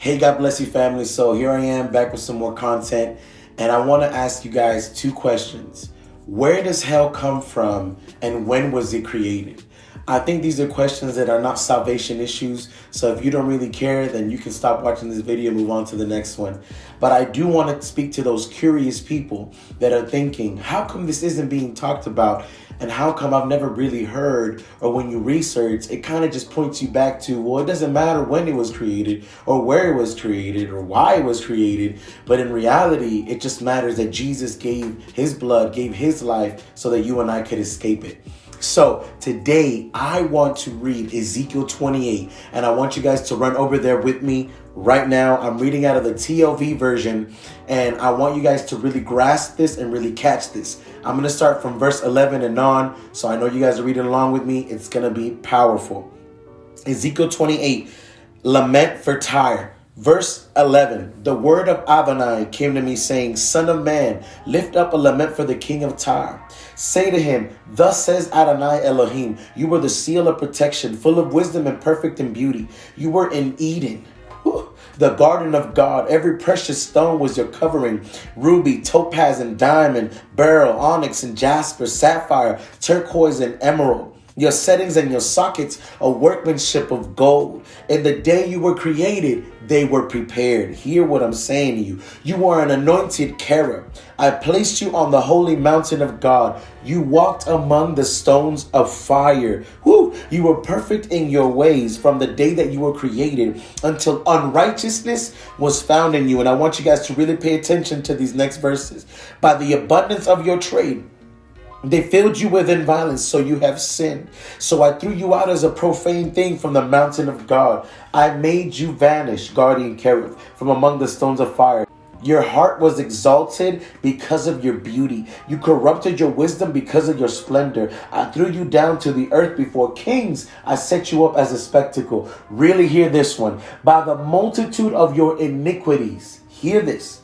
Hey, God bless you, family. So here I am back with some more content, and I want to ask you guys two questions. Where does hell come from, and when was it created? I think these are questions that are not salvation issues, so if you don't really care, then you can stop watching this video and move on to the next one. But I do want to speak to those curious people that are thinking, how come this isn't being talked about? And how come I've never really heard, or when you research, it kind of just points you back to, well, it doesn't matter when it was created, or where it was created, or why it was created. But in reality, it just matters that Jesus gave his blood, gave his life so that you and I could escape it. So today I want to read Ezekiel 28, and I want you guys to run over there with me right now. I'm reading out of the TLV version, and I want you guys to really grasp this and really catch this. I'm going to start from verse 11 and on, so I know you guys are reading along with me. It's going to be powerful. Ezekiel 28, lament for Tyre. Verse 11, the word of Adonai came to me saying, Son of man, lift up a lament for the king of Tyre. Say to him, thus says Adonai Elohim, you were the seal of protection, full of wisdom and perfect in beauty. You were in Eden, the garden of God. Every precious stone was your covering: ruby, topaz, and diamond, beryl, onyx, and jasper, sapphire, turquoise, and emerald. Your settings and your sockets, a workmanship of gold. In the day you were created, they were prepared. Hear what I'm saying to you. You are an anointed cherub. I placed you on the holy mountain of God. You walked among the stones of fire. You were perfect in your ways from the day that you were created until unrighteousness was found in you. And I want you guys to really pay attention to these next verses. By the abundance of your trade, they filled you with violence, so you have sinned. So I threw you out as a profane thing from the mountain of God. I made you vanish, guardian cherub, from among the stones of fire. Your heart was exalted because of your beauty. You corrupted your wisdom because of your splendor. I threw you down to the earth before kings. I set you up as a spectacle. Really hear this one. By the multitude of your iniquities, hear this.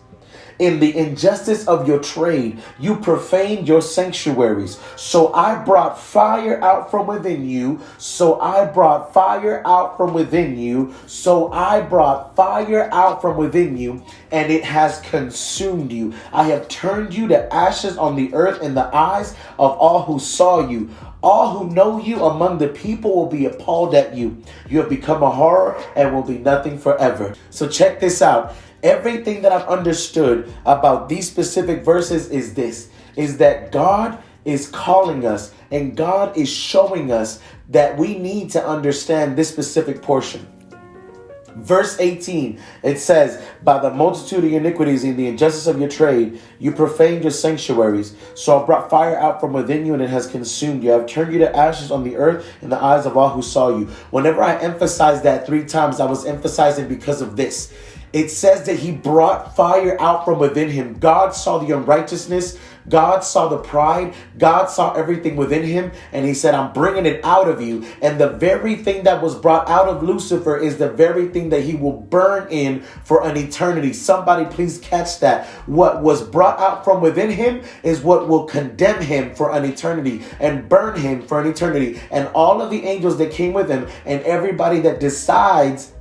In the injustice of your trade, you profaned your sanctuaries. So I brought fire out from within you. So I brought fire out from within you. So I brought fire out from within you, and it has consumed you. I have turned you to ashes on the earth in the eyes of all who saw you. All who know you among the people will be appalled at you. You have become a horror and will be nothing forever. So check this out. Everything that I've understood about these specific verses is that God is calling us and God is showing us that we need to understand this specific portion. Verse 18, it says, by the multitude of your iniquities and the injustice of your trade, you profaned your sanctuaries. So I brought fire out from within you, and it has consumed you. I have turned you to ashes on the earth in the eyes of all who saw you. Whenever I emphasize that 3 times, I was emphasizing because of this. It says that he brought fire out from within him. God saw the unrighteousness. God saw the pride. God saw everything within him. And he said, I'm bringing it out of you. And the very thing that was brought out of Lucifer is the very thing that he will burn in for an eternity. Somebody please catch that. What was brought out from within him is what will condemn him for an eternity and burn him for an eternity. And all of the angels that came with him and everybody that decides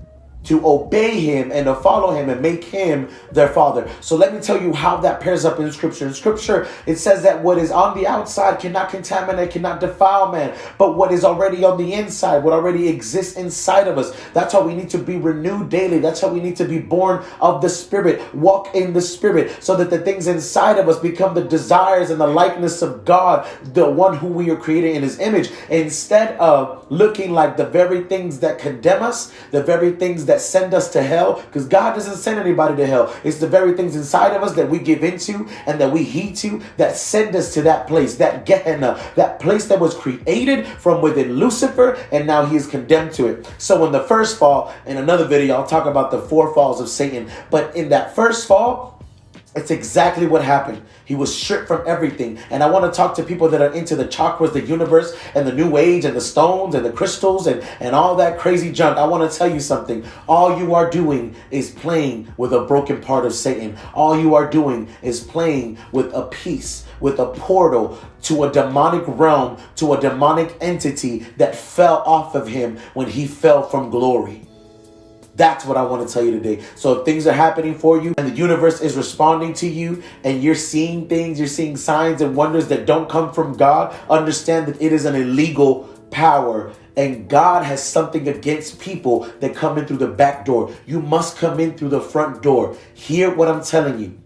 to obey him and to follow him and make him their father. So let me tell you how that pairs up in Scripture. In Scripture, it says that what is on the outside cannot contaminate, cannot defile man. But what is already on the inside, what already exists inside of us, that's how we need to be renewed daily. That's how we need to be born of the Spirit, walk in the Spirit, so that the things inside of us become the desires and the likeness of God, the one who we are created in his image, instead of looking like the very things that condemn us, the very things that send us to hell, because God doesn't send anybody to hell. It's the very things inside of us that we give into and that we heed to that send us to that place, that Gehenna, that place that was created from within Lucifer, and now he is condemned to it. So in the first fall, in another video, I'll talk about the 4 falls of Satan. But in that first fall, it's exactly what happened. He was stripped from everything. And I want to talk to people that are into the chakras, the universe, and the new age, and the stones, and the crystals, and all that crazy junk. I want to tell you something. All you are doing is playing with a broken part of Satan. All you are doing is playing with a piece, with a portal to a demonic realm, to a demonic entity that fell off of him when he fell from glory. That's what I want to tell you today. So if things are happening for you and the universe is responding to you and you're seeing things, you're seeing signs and wonders that don't come from God, understand that it is an illegal power. And God has something against people that come in through the back door. You must come in through the front door. Hear what I'm telling you.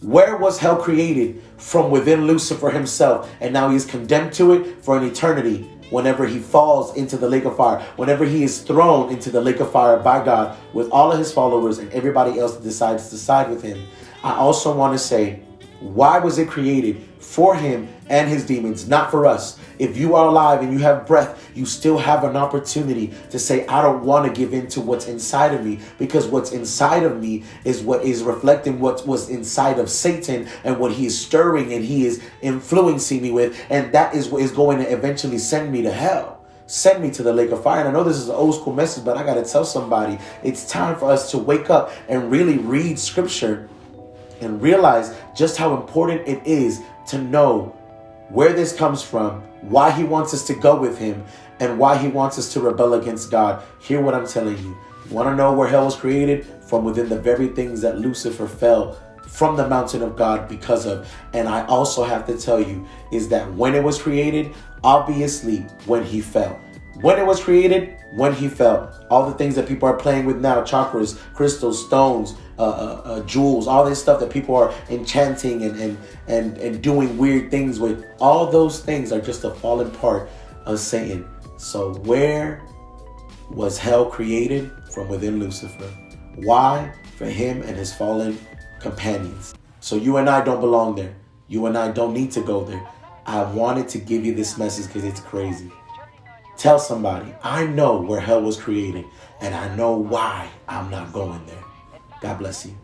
Where was hell created? From within Lucifer himself. And now he is condemned to it for an eternity. Whenever he falls into the lake of fire, whenever he is thrown into the lake of fire by God with all of his followers and everybody else that decides to side with him. I also want to say, why was it created? For him and his demons, not for us. If you are alive and you have breath, you still have an opportunity to say, I don't want to give in to what's inside of me, because what's inside of me is what is reflecting what was inside of Satan and what he is stirring and he is influencing me with. And that is what is going to eventually send me to hell. Send me to the lake of fire. And I know this is an old school message, but I got to tell somebody, it's time for us to wake up and really read scripture and realize just how important it is to know where this comes from, why he wants us to go with him, and why he wants us to rebel against God. Hear what I'm telling you. You want to know where hell was created? From within the very things that Lucifer fell from the mountain of God because of. And I also have to tell you is that when it was created, obviously when he fell. When it was created, when he fell. All the things that people are playing with now, chakras, crystals, stones, jewels, all this stuff that people are enchanting and doing weird things with. All those things are just a fallen part of Satan. So where was hell created? From within Lucifer. Why? For him and his fallen companions. So you and I don't belong there. You and I don't need to go there. I wanted to give you this message because it's crazy. Tell somebody, I know where hell was created and I know why I'm not going there. God bless you.